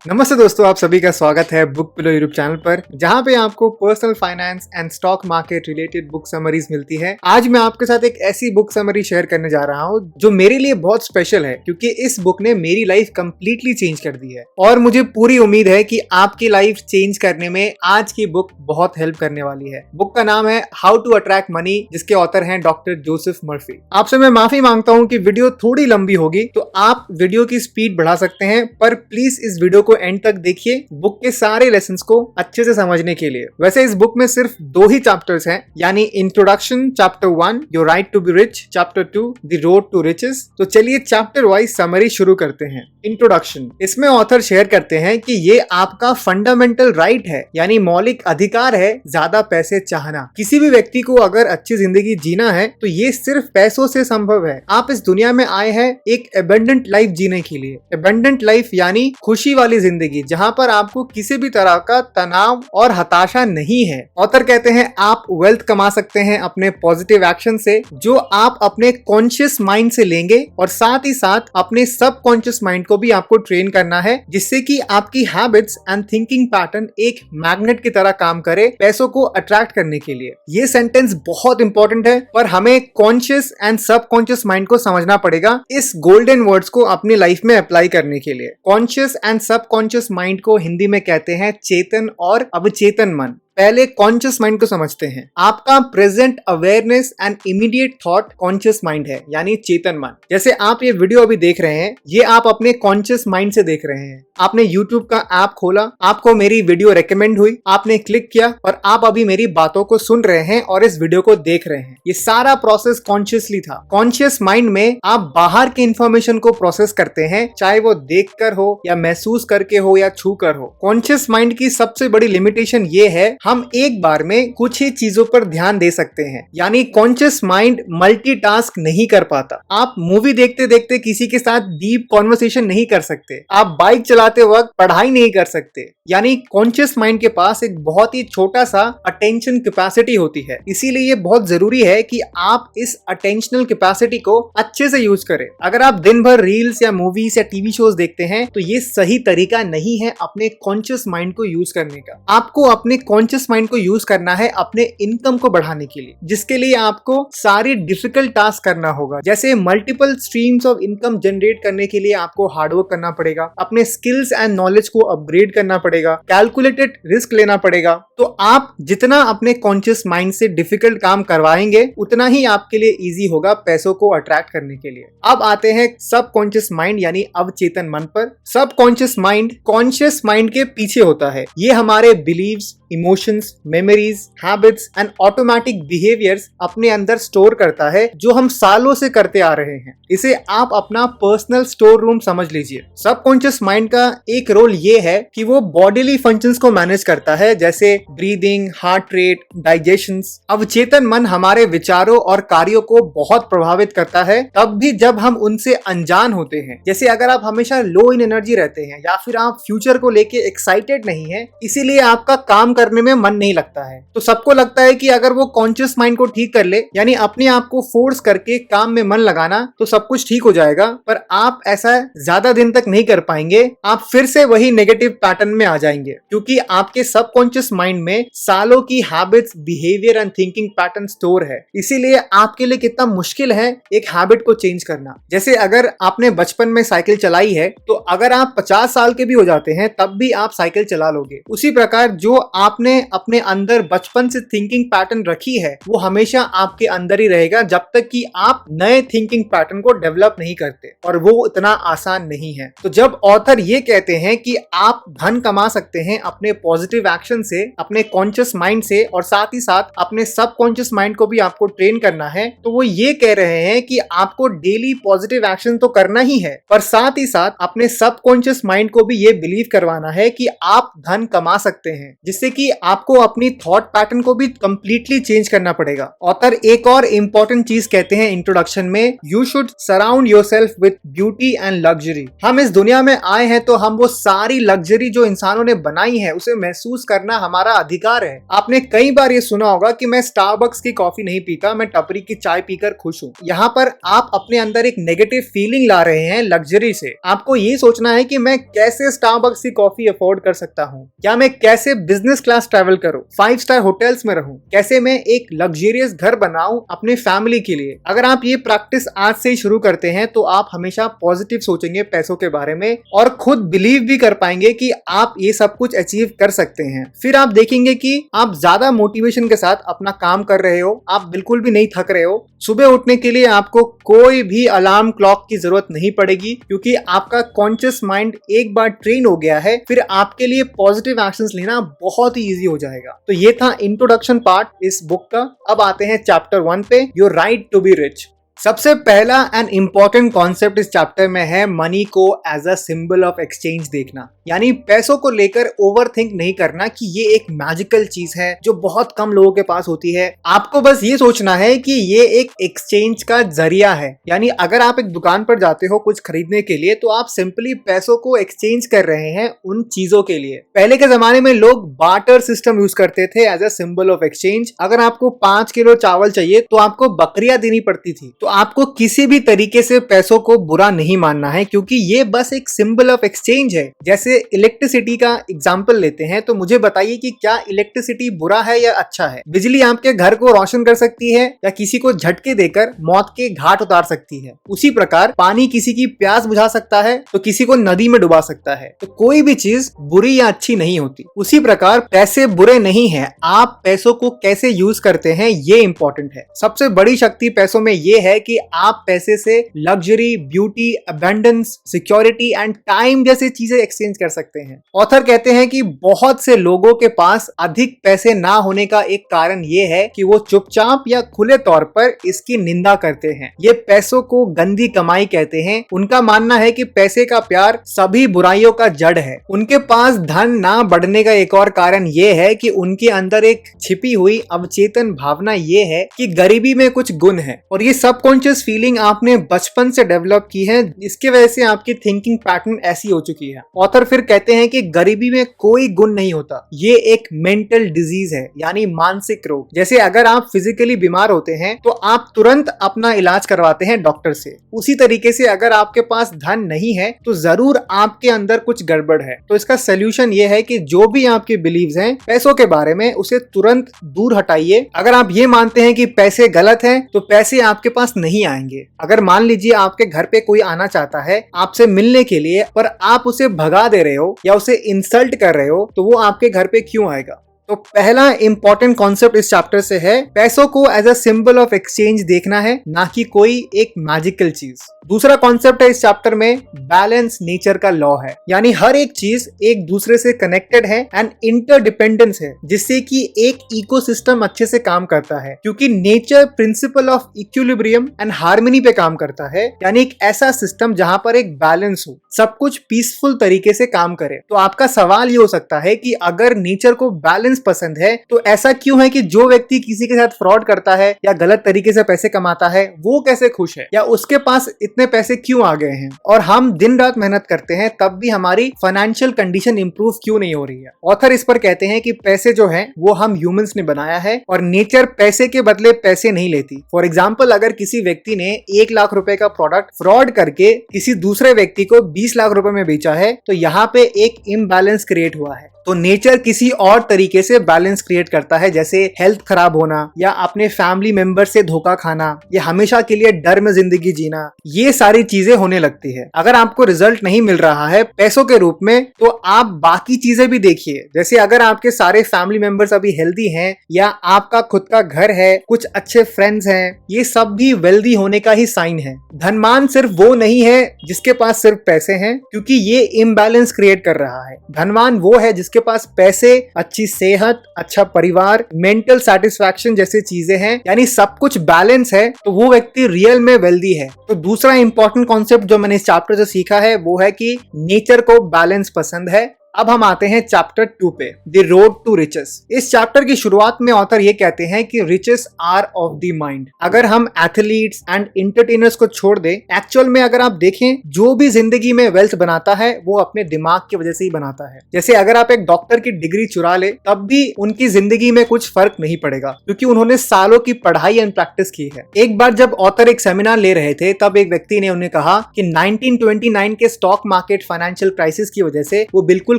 नमस्ते दोस्तों, आप सभी का स्वागत है बुक पिलो यूट्यूब चैनल पर, जहां पे आपको personal finance and stock market related book summaries मिलती है। आज मैं आपके साथ एक ऐसी बुक समरी शेयर करने जा रहा हूं जो मेरे लिए बहुत स्पेशल है, क्योंकि इस बुक ने मेरी लाइफ कंप्लीटली चेंज कर दी है और मुझे पूरी उम्मीद है कि आपकी लाइफ चेंज करने में आज की बुक बहुत हेल्प करने वाली है। बुक का नाम है हाउ टू अट्रैक्ट मनी, जिसके ऑथर हैं डॉक्टर जोसेफ मर्फी। आपसे मैं माफी मांगता हूं कि वीडियो थोड़ी लंबी होगी, तो आप वीडियो की स्पीड बढ़ा सकते हैं, पर प्लीज इस वीडियो को एंड तक देखिए बुक के सारे लेसन्स को अच्छे से समझने के लिए। वैसे इस बुक में सिर्फ 2 ही चैप्टर्स हैं, यानी introduction chapter 1 your right to be rich, chapter 2 the road to riches. तो चलिए चैप्टर वाइज समरी शुरू करते हैं। इंट्रोडक्शन, इसमें ऑथर शेयर करते हैं कि ये आपका फंडामेंटल राइट है, यानी मौलिक अधिकार है ज्यादा पैसे चाहना। किसी भी व्यक्ति को अगर अच्छी जिंदगी जीना है तो ये सिर्फ पैसों से संभव है। आप इस दुनिया में आए हैं एक एबंडेंट लाइफ जीने के लिए। एबंडेंट लाइफ यानी खुशी वाली जिंदगी, जहां पर आपको किसी भी तरह का तनाव और हताशा नहीं है। ऑथर कहते हैं आप वेल्थ कमा सकते हैं अपने पॉजिटिव एक्शन से, जो आप अपने कॉन्शियस माइंड से लेंगे, और साथ ही साथ अपने सब कॉन्शियस माइंड को भी आपको ट्रेन करना है, जिससे कि आपकी हैबिट्स एंड थिंकिंग पैटर्न एक मैग्नेट की तरह काम करे पैसों को अट्रैक्ट करने के लिए। ये सेंटेंस बहुत इंपॉर्टेंट है, पर हमें कॉन्शियस एंड सब कॉन्शियस माइंड को समझना पड़ेगा इस गोल्डन वर्ड्स को अपनी लाइफ में अप्लाई करने के लिए। कॉन्शियस एंड सब कॉन्शियस माइंड को हिंदी में कहते हैं चेतन और अवचेतन मन। पहले कॉन्शियस माइंड को समझते हैं। आपका present awareness and immediate thought conscious mind है, यानी चेतन मन। जैसे आप ये वीडियो अभी देख रहे हैं, ये आप अपने कॉन्शियस माइंड से देख रहे हैं। आपने यूट्यूब का ऐप खोला, आपको मेरी वीडियो रेकमेंड हुई, आपने क्लिक किया और आप अभी मेरी बातों को सुन रहे हैं और इस वीडियो को देख रहे हैं। ये सारा प्रोसेस कॉन्शियसली था। कॉन्शियस माइंड में आप बाहर की इंफॉर्मेशन को प्रोसेस करते हैं, चाहे वो देख कर हो या महसूस करके हो या छू कर हो। कॉन्शियस माइंड की सबसे बड़ी लिमिटेशन ये है, हम एक बार में कुछ ही चीजों पर ध्यान दे सकते हैं, यानी कॉन्शियस माइंड मल्टीटास्क नहीं कर पाता। आप मूवी देखते देखते किसी के साथ डीप कॉन्वर्सेशन नहीं कर सकते, आप बाइक चलाते वक्त पढ़ाई नहीं कर सकते, यानी कॉन्शियस माइंड के पास एक बहुत ही छोटा सा अटेंशन कैपेसिटी होती है। इसीलिए ये बहुत जरूरी है कि आप इस अटेंशनल कैपेसिटी को अच्छे से यूज करें। अगर आप दिन भर रील्स या मूवीज या टीवी शोज देखते हैं, तो ये सही तरीका नहीं है अपने कॉन्शियस माइंड को यूज करने का। आपको अपने कॉन्शियस माइंड को यूज करना है अपने इनकम को बढ़ाने के लिए, जिसके लिए आपको सारी डिफिकल्ट टास्क करना होगा। जैसे multiple streams of income generate करने के लिए आपको हार्डवर्क करना पड़ेगा, अपने स्किल्स एंड नॉलेज को अपग्रेड करना पड़ेगा, कैलकुलेटेड रिस्क लेना पड़ेगा। तो आप जितना अपने कॉन्शियस माइंड से डिफिकल्ट काम करवाएंगे, उतना ही आपके लिए इजी होगा पैसों को अट्रैक्ट करने के लिए। अब आते हैं सब कॉन्शियस माइंड यानी अवचेतन मन पर। सब कॉन्शियस माइंड कॉन्शियस माइंड के पीछे होता है। ये हमारे believes, emotions, memories, habits and automatic behaviours अपने अंदर स्टोर करता है, जो हम सालों से करते आ रहे हैं। इसे आप अपना पर्सनल स्टोर रूम समझ लीजिए। सबकॉन्शियस माइंड का एक रोल ये है कि वो बॉडीली फंक्शंस को मैनेज करता है, जैसे ब्रीदिंग, हार्ट रेट, डाइजेशंस। अवचेतन मन हमारे विचारों और कार्यों को बहुत प्रभावित करता है, तब भी जब हम उनसे अनजान होते हैं। जैसे अगर आप हमेशा लो इन एनर्जी रहते हैं, या फिर आप फ्यूचर को लेके एक्साइटेड नहीं है, इसीलिए आपका काम करने में मन नहीं लगता है। तो सबको लगता है कि अगर वो कॉन्शियस माइंड को ठीक कर ले, यानी अपने आप को फोर्स करके काम में मन लगाना, तो सब कुछ ठीक हो जाएगा। पर आप ऐसा ज्यादा दिन तक नहीं कर पाएंगे, आप फिर से वही नेगेटिव पैटर्न में आ जाएंगे, क्योंकि आपके सबकॉन्शियस माइंड में सालों की habits, behaviour and thinking pattern store है। इसीलिए आपके लिए कितना मुश्किल है एक हैबिट को चेंज करना। जैसे अगर आपने बचपन में साइकिल चलाई है, तो अगर आप 50 साल के भी हो जाते हैं, तब भी आप साइकिल चला लोगे। उसी प्रकार जो आपने अपने अंदर बचपन से थिंकिंग पैटर्न रखी है, वो हमेशा आपके अंदर ही रहेगा, जब तक कि आप नए थिंकिंग पैटर्न को डेवलप नहीं करते, और वो इतना आसान नहीं है। तो जब ऑथर ये कहते हैं कि आप धन कमा सकते हैं अपने पॉजिटिव एक्शन से, अपने कॉन्शियस माइंड से, और साथ ही साथ अपने सब कॉन्शियस माइंड को भी आपको ट्रेन करना है, तो वो ये कह रहे हैं कि आपको डेली पॉजिटिव एक्शन तो करना ही है, पर साथ ही साथ अपने सब कॉन्शियस माइंड को भी ये बिलीव करवाना है कि आप धन कमा सकते हैं, जिससे कि आपको अपनी थॉट पैटर्न को भी कंप्लीटली चेंज करना पड़ेगा। ऑथर एक और इम्पोर्टेंट चीज कहते हैं इंट्रोडक्शन में, you should surround yourself with beauty and luxury. हम इस दुनिया में आए हैं तो हम वो सारी लग्जरी जो इंसानों ने बनाई है उसे महसूस करना हमारा अधिकार है। आपने कई बार ये सुना होगा कि मैं स्टारबक्स की कॉफी नहीं पीता, मैं टपरी की चाय पीकर खुश हूँ। यहाँ पर आप अपने अंदर एक नेगेटिव फीलिंग ला रहे हैं लग्जरी से। आपको ये सोचना है कि मैं कैसे स्टारबक्स की कॉफी अफोर्ड कर सकता हूँ, या मैं कैसे बिजनेस क्लास ट्रैवल करूँ, 5 स्टार होटल्स में रहूँ, कैसे मैं एक लग्जरियस घर बनाऊं अपने फैमिली के लिए। अगर आप ये प्रैक्टिस आज से ही शुरू करते हैं तो आप हमेशा पॉजिटिव सोचेंगे पैसों के बारे में और खुद बिलीव भी कर पाएंगे कि आप ये सब कुछ अचीव कर सकते हैं। फिर आप देखेंगे कि आप ज्यादा मोटिवेशन के साथ अपना काम कर रहे हो, आप बिल्कुल भी नहीं थक रहे हो। सुबह उठने के लिए आपको कोई भी अलार्म क्लॉक की जरूरत नहीं पड़ेगी, क्योंकि आपका कॉन्शियस माइंड एक बार ट्रेन हो गया है। फिर आपके लिए पॉजिटिव एक्शंस लेना बहुत ही इजी हो जाएगा। तो ये था इंट्रोडक्शन पार्ट इस बुक का। अब आते हैं चैप्टर 1 पे, your right to be rich. सबसे पहला एंड इंपॉर्टेंट कॉन्सेप्ट इस चैप्टर में है मनी को as a symbol of exchange देखना। यानी पैसों को लेकर ओवरथिंक नहीं करना कि ये एक मैजिकल चीज है जो बहुत कम लोगों के पास होती है। आपको बस ये सोचना है कि ये एक एक्सचेंज का जरिया है। यानी अगर आप एक दुकान पर जाते हो कुछ खरीदने के लिए तो आप सिंपली पैसों को एक्सचेंज कर रहे हैं उन चीजों के लिए। पहले के जमाने में लोग बार्टर सिस्टम यूज करते थे as a symbol of exchange. अगर आपको 5 किलो चावल चाहिए तो आपको बकरियां देनी पड़ती थी। तो आपको किसी भी तरीके से पैसों को बुरा नहीं मानना है, क्योंकि ये बस एक सिंबल ऑफ एक्सचेंज है। जैसे इलेक्ट्रिसिटी का एग्जांपल लेते हैं, तो मुझे बताइए कि क्या इलेक्ट्रिसिटी बुरा है या अच्छा है? बिजली आपके घर को रोशन कर सकती है या किसी को झटके देकर मौत के घाट उतार सकती है। उसी प्रकार पानी किसी की प्यास बुझा सकता है तो किसी को नदी में डुबा सकता है। तो कोई भी चीज बुरी या अच्छी नहीं होती। उसी प्रकार पैसे बुरे नहीं है, आप पैसों को कैसे यूज करते हैं ये इंपॉर्टेंट है। सबसे बड़ी शक्ति पैसों में ये है कि आप पैसे से luxury, beauty, abundance, security and time जैसी चीजें एक्सचेंज कर सकते हैं। ऑथर कहते हैं कि बहुत से लोगों के पास अधिक पैसे ना होने का एक कारण ये है कि वो चुपचाप या खुले तौर पर इसकी निंदा करते हैं। ये पैसों को गंदी कमाई कहते हैं। उनका मानना है कि पैसे का प्यार सभी बुराइयों का जड़ है। उनके पास धन ना बढ़ने का एक और कारण ये है कि उनके अंदर एक छिपी हुई अवचेतन भावना ये है कि गरीबी में कुछ गुण है, और ये सबकॉन्शियस फीलिंग आपने बचपन से डेवलप की है, इसके वजह से आपकी थिंकिंग पैटर्न ऐसी हो चुकी है। ऑथर फिर कहते हैं कि गरीबी में कोई गुण नहीं होता, ये एक मेंटल डिजीज है, यानी मानसिक रोग। जैसे अगर आप फिजिकली बीमार होते हैं तो आप तुरंत अपना इलाज करवाते हैं डॉक्टर से। उसी तरीके से अगर आपके पास धन नहीं है तो जरूर आपके अंदर कुछ गड़बड़ है। तो इसका सोल्यूशन ये है कि जो भी आपके बिलीव्स हैं पैसों के बारे में, उसे तुरंत दूर हटाइए। अगर आप ये मानते हैं कि पैसे गलत हैं तो पैसे आपके पास नहीं आएंगे। अगर मान लीजिए आपके घर पे कोई आना चाहता है आपसे मिलने के लिए, पर आप उसे भगा दे रहे हो या उसे इंसल्ट कर रहे हो, तो वो आपके घर पे क्यों आएगा? तो पहला इंपॉर्टेंट कॉन्सेप्ट इस चैप्टर से है पैसों को as a symbol of exchange देखना है, ना कि कोई एक मैजिकल चीज। दूसरा कॉन्सेप्ट है इस चैप्टर में बैलेंस नेचर का लॉ है, यानी हर एक चीज एक दूसरे से कनेक्टेड है एंड इंटरडिपेंडेंस है, जिससे कि एक इकोसिस्टम अच्छे से काम करता है। क्योंकि nature principle of equilibrium and harmony पे काम करता है, यानी एक ऐसा सिस्टम जहां पर एक बैलेंस हो, सब कुछ पीसफुल तरीके से काम करे। तो आपका सवाल ये हो सकता है कि अगर नेचर को बैलेंस पसंद है तो ऐसा क्यों है कि जो व्यक्ति किसी के साथ फ्रॉड करता है या गलत तरीके से पैसे कमाता है वो कैसे खुश है, या उसके पास इतने पैसे क्यों आ गए हैं? और हम दिन रात मेहनत करते हैं तब भी हमारी फाइनेंशियल कंडीशन इंप्रूव क्यों नहीं हो रही है? ऑथर इस पर कहते हैं कि पैसे जो है वो हम ह्यूमंस ने बनाया है और नेचर पैसे के बदले पैसे नहीं लेती। फॉर एग्जाम्पल, अगर किसी व्यक्ति ने 1 लाख रुपए का प्रोडक्ट फ्रॉड करके किसी दूसरे व्यक्ति को 20 लाख रुपए में बेचा है तो यहाँ पे एक इम्बैलेंस क्रिएट हुआ है। तो नेचर किसी और तरीके से बैलेंस क्रिएट करता है, जैसे हेल्थ खराब होना या अपने फैमिली मेंबर से धोखा खाना या हमेशा के लिए डर में जिंदगी जीना, ये सारी चीजें होने लगती है। अगर आपको रिजल्ट नहीं मिल रहा है पैसों के रूप में तो आप बाकी चीजें भी देखिए। जैसे अगर आपके सारे फैमिली मेंबर्स अभी हेल्दी हैं या आपका खुद का घर है, कुछ अच्छे फ्रेंड्स हैं, ये सब भी वेल्दी होने का ही साइन है। धनवान सिर्फ वो नहीं है जिसके पास सिर्फ पैसे हैं, क्योंकि ये इम्बैलेंस क्रिएट कर रहा है। धनवान वो है जिसके पास पैसे, अच्छी सेहत, अच्छा परिवार, मेंटल सेटिस्फैक्शन जैसी चीजें हैं, यानी सब कुछ बैलेंस है, तो वो व्यक्ति रियल में वेल्दी है। तो दूसरा इंपॉर्टेंट कॉन्सेप्ट जो मैंने इस चैप्टर से सीखा है वो है कि नेचर को बैलेंस पसंद है। अब हम आते हैं चैप्टर 2 पे, द रोड टू रिचेस। इस चैप्टर की शुरुआत में ऑथर ये कहते हैं कि riches are of the mind. अगर हम एथलीट्स एंड एंटरटेनर्स को छोड़ दें, एक्चुअल में अगर आप देखें, जो भी जिंदगी में वेल्थ बनाता है वो अपने दिमाग की वजह से ही बनाता है। जैसे अगर आप एक डॉक्टर की डिग्री चुरा ले, तब भी उनकी जिंदगी में कुछ फर्क नहीं पड़ेगा, क्योंकि उन्होंने सालों की पढ़ाई एंड प्रैक्टिस की है। एक बार जब ऑथर एक सेमिनार ले रहे थे, तब एक व्यक्ति ने उन्हें कहा कि 1929 के स्टॉक मार्केट फाइनेंशियल क्राइसिस की वजह से वो बिल्कुल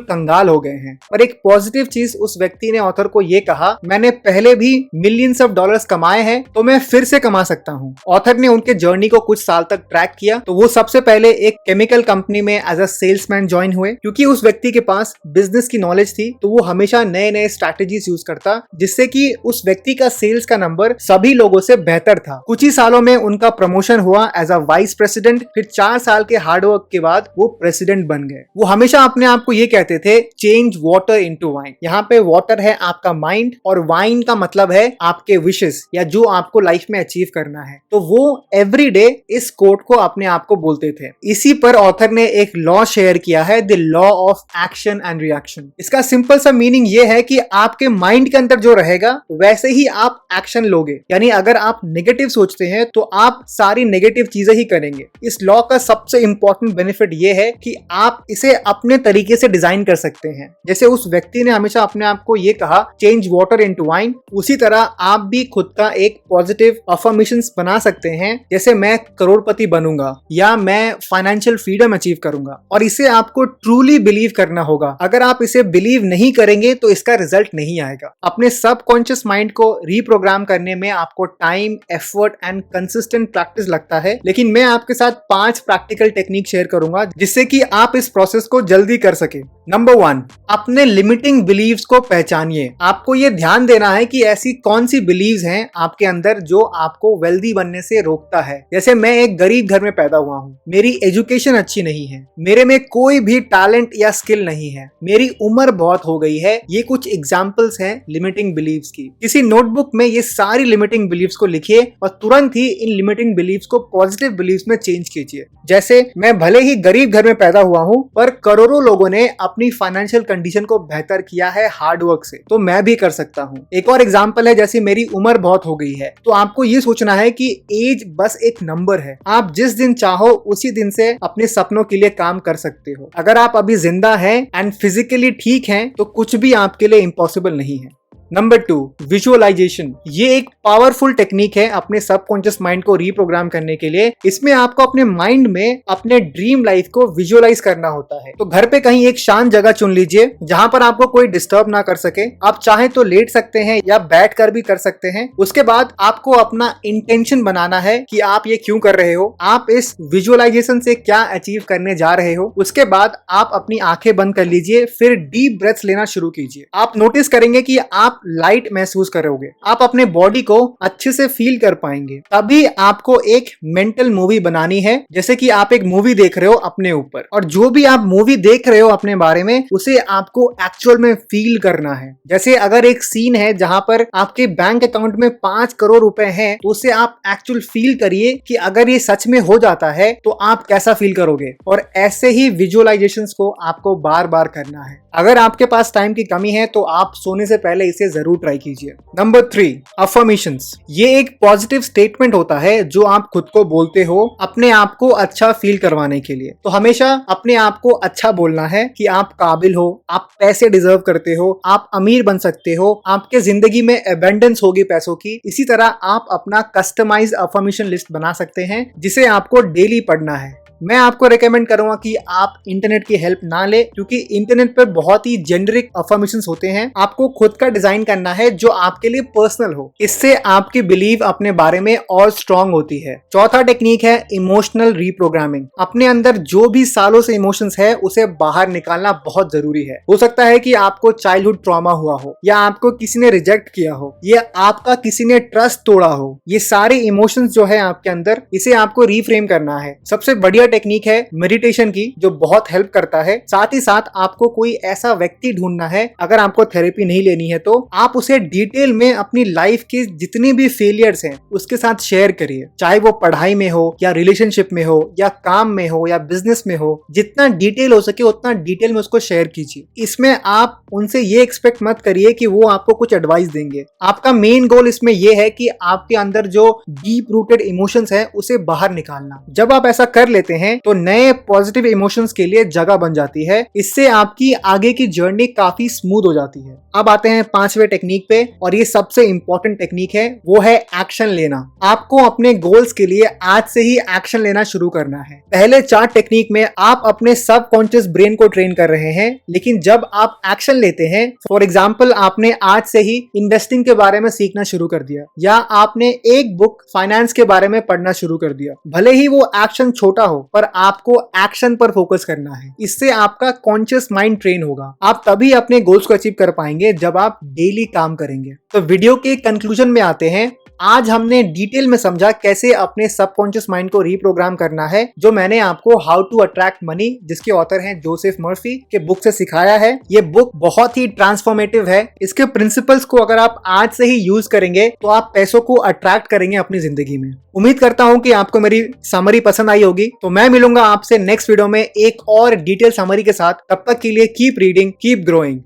कंगाल हो गए हैं। और एक पॉजिटिव चीज उस व्यक्ति ने ऑथर को ये कहा, मैंने पहले भी मिलियंस ऑफ डॉलर्स कमाए हैं, तो मैं फिर से कमा सकता हूँ। ऑथर ने उनके जर्नी को कुछ साल तक ट्रैक किया, तो वो सबसे पहले एक केमिकल कंपनी में एज अ सेल्समैन ज्वाइन हुए। क्योंकि उस व्यक्ति के पास बिजनेस की नॉलेज थी, तो वो हमेशा नए नए स्ट्रैटेजीज यूज करता, जिससे कि उस व्यक्ति का सेल्स का नंबर सभी लोगों से बेहतर था। कुछ ही सालों में उनका प्रमोशन हुआ एज अ वाइस प्रेसिडेंट। फिर 4 साल के हार्डवर्क के बाद वो प्रेसिडेंट बन गए। वो हमेशा अपने आप को ये कहते थे, चेंज वाटर इनटू वाइन। यहाँ पे वाटर है आपका माइंड और वाइन का मतलब है आपके विशेस, या जो आपको लाइफ में अचीव करना है। तो वो एवरी डे इस कोट को अपने आप को बोलते थे। इसी पर ऑथर ने एक लॉ शेयर किया है, the law of action and reaction. इसका सिंपल सा मीनिंग ये है कि आपके माइंड के अंदर जो रहेगा वैसे ही आप एक्शन लोगे। यानी अगर आप नेगेटिव सोचते हैं तो आप सारी नेगेटिव चीजें ही करेंगे। इस लॉ का सबसे इंपॉर्टेंट बेनिफिट ये है कि आप इसे अपने तरीके से डिजाइन कर सकते हैं। जैसे उस व्यक्ति ने हमेशा अपने आप को ये कहा, चेंज वाटर इनटू वाइन, उसी तरह आप भी खुद का एक पॉजिटिव अफर्मेशंस बना सकते हैं। जैसे मैं करोड़पति बनूंगा, या मैं फाइनेंशियल फ्रीडम अचीव करूंगा। और इसे आपको ट्रूली बिलीव करना होगा। अगर आप इसे बिलीव नहीं करेंगे तो इसका रिजल्ट नहीं आएगा। अपने सबकॉन्शियस माइंड को रीप्रोग्राम करने में आपको time, effort and consistent practice लगता है, लेकिन मैं आपके साथ 5 प्रैक्टिकल टेक्निक शेयर करूंगा जिससे कि आप इस प्रोसेस को जल्दी कर सके। नंबर 1, अपने लिमिटिंग बिलीव्स को पहचानिए। आपको ये ध्यान देना है कि ऐसी कौन सी बिलीव्स हैं आपके अंदर जो आपको वेल्दी बनने से रोकता है। जैसे मैं एक गरीब घर में पैदा हुआ हूँ, मेरी एजुकेशन अच्छी नहीं है, मेरे में कोई भी टैलेंट या स्किल नहीं है, मेरी उम्र बहुत हो गई है। ये कुछ एग्जांपल्स हैं लिमिटिंग बिलीव्स की। किसी नोटबुक में ये सारी लिमिटिंग बिलीव्स को लिखिए और तुरंत ही इन लिमिटिंग बिलीव्स को पॉजिटिव बिलीव्स में चेंज कीजिए। जैसे मैं भले ही गरीब घर में पैदा हुआ हूँ, पर करोड़ों लोगों ने अपनी फाइनेंशियल कंडीशन को बेहतर किया है हार्डवर्क से, तो मैं भी कर सकता हूँ। एक और एग्जांपल है, जैसे मेरी उम्र बहुत हो गई है, तो आपको ये सोचना है कि एज बस एक नंबर है। आप जिस दिन चाहो उसी दिन से अपने सपनों के लिए काम कर सकते हो। अगर आप अभी जिंदा हैं एंड फिजिकली ठीक हैं, तो कुछ भी आपके लिए इम्पॉसिबल नहीं है। Number 2, visualisation. ये एक पावरफुल टेक्निक है अपने सबकॉन्शियस माइंड को रीप्रोग्राम करने के लिए। इसमें आपको अपने माइंड में अपने ड्रीम लाइफ को विजुअलाइज करना होता है। तो घर पे कहीं एक शांत जगह चुन लीजिए जहां पर आपको कोई डिस्टर्ब ना कर सके। आप चाहे तो लेट सकते हैं या बैठ कर भी कर सकते हैं। उसके बाद आपको अपना इंटेंशन बनाना है कि आप ये क्यों कर रहे हो, आप इस विजुअलाइजेशन से क्या अचीव करने जा रहे हो। उसके बाद आप अपनी आंखें बंद कर लीजिए, फिर डीप ब्रेथ्स लेना शुरू कीजिए। आप नोटिस करेंगे कि आप लाइट महसूस करोगे, आप अपने बॉडी को अच्छे से फील कर पाएंगे। तभी आपको एक मेंटल मूवी बनानी है, जैसे कि आप एक मूवी देख रहे हो अपने ऊपर, और जो भी आप मूवी देख रहे हो अपने बारे में, उसे आपको एक्चुअल में फील करना है। जैसे अगर एक सीन है जहां पर आपके बैंक अकाउंट में 5 करोड़ रुपए हैं, तो उसे आप एक्चुअल फील करिए कि अगर ये सच में हो जाता है तो आप कैसा फील करोगे। और ऐसे ही विजुअलाइजेशंस को आपको बार बार करना है। अगर आपके पास टाइम की कमी है तो आप सोने से पहले इसे जरूर ट्राई कीजिए। Number 3, affirmations. ये एक पॉजिटिव स्टेटमेंट होता है जो आप खुद को बोलते हो अपने आप को अच्छा फील करवाने के लिए। तो हमेशा अपने आप को अच्छा बोलना है कि आप काबिल हो, आप पैसे डिजर्व करते हो, आप अमीर बन सकते हो, आपके जिंदगी में एबंडेंस होगी पैसों की। इसी तरह आप अपना कस्टमाइज अफर्मेशन लिस्ट बना सकते हैं जिसे आपको डेली पढ़ना है। मैं आपको रेकमेंड करूंगा कि आप इंटरनेट की हेल्प ना ले, क्योंकि इंटरनेट पर बहुत ही जेनरिक अफर्मेशंस होते हैं। आपको खुद का डिजाइन करना है जो आपके लिए पर्सनल हो। इससे आपकी बिलीव अपने बारे में और स्ट्रांग होती है। चौथा टेक्निक है इमोशनल रीप्रोग्रामिंग। अपने अंदर जो भी सालों से इमोशंस है उसे बाहर निकालना बहुत जरूरी है। हो सकता है कि आपको चाइल्डहुड ट्रॉमा हुआ हो, या आपको किसी ने रिजेक्ट किया हो, या आपका किसी ने ट्रस्ट तोड़ा हो। ये सारे इमोशंस जो है आपके अंदर, इसे आपको रीफ्रेम करना है। सबसे बढ़िया रेगुलर टेक्निक है मेडिटेशन की, जो बहुत हेल्प करता है। साथ ही साथ आपको कोई ऐसा व्यक्ति ढूंढना है, अगर आपको थेरेपी नहीं लेनी है तो आप उसे डिटेल में अपनी लाइफ के जितने भी फेलियर्स हैं उसके साथ शेयर करिए, चाहे वो पढ़ाई में हो या रिलेशनशिप में हो या काम में हो या बिजनेस में हो। जितना डिटेल हो सके उतना डिटेल में उसको शेयर कीजिए। इसमें आप उनसे ये एक्सपेक्ट मत करिए कि वो आपको कुछ एडवाइस देंगे। आपका मेन गोल इसमें यह है कि आपके अंदर जो डीप रूटेड इमोशंस है उसे बाहर निकालना। जब आप ऐसा कर लेते हैं तो नए पॉजिटिव इमोशंस के लिए जगह बन जाती है। इससे आपकी आगे की जर्नी काफी स्मूथ हो जाती है। अब आते हैं 5वें टेक्निक पे, और ये सबसे इंपॉर्टेंट टेक्निक है, वो है एक्शन लेना। आपको अपने गोल्स के लिए आज से ही एक्शन लेना शुरू करना है। पहले 4 टेक्निक में आप अपने सबकॉन्शियस ब्रेन को ट्रेन कर रहे हैं, लेकिन जब आप एक्शन लेते हैं, फॉर एग्जाम्पल आपने आज से ही इन्वेस्टिंग के बारे में सीखना शुरू कर दिया, या आपने एक बुक फाइनेंस के बारे में पढ़ना शुरू कर दिया, भले ही वो एक्शन छोटा हो पर आपको एक्शन पर फोकस करना है। इससे आपका कॉन्शियस माइंड ट्रेन होगा। आप तभी अपने गोल्स को अचीव कर पाएंगे जब आप डेली काम करेंगे। तो वीडियो के कंक्लूजन में आते हैं। आज हमने डिटेल में समझा कैसे अपने सबकॉन्शियस माइंड को रीप्रोग्राम करना है, जो मैंने आपको हाउ टू अट्रैक्ट मनी, जिसके ऑथर हैं जोसेफ मर्फी, के बुक से सिखाया है। ये बुक बहुत ही ट्रांसफॉर्मेटिव है। इसके प्रिंसिपल्स को अगर आप आज से ही यूज करेंगे तो आप पैसों को अट्रैक्ट करेंगे अपनी जिंदगी में। उम्मीद करता हूं कि आपको मेरी समरी पसंद आई होगी। तो मैं मिलूंगा आपसे नेक्स्ट वीडियो में एक और डिटेल समरी के साथ। तब तक के लिए कीप रीडिंग, कीप ग्रोइंग।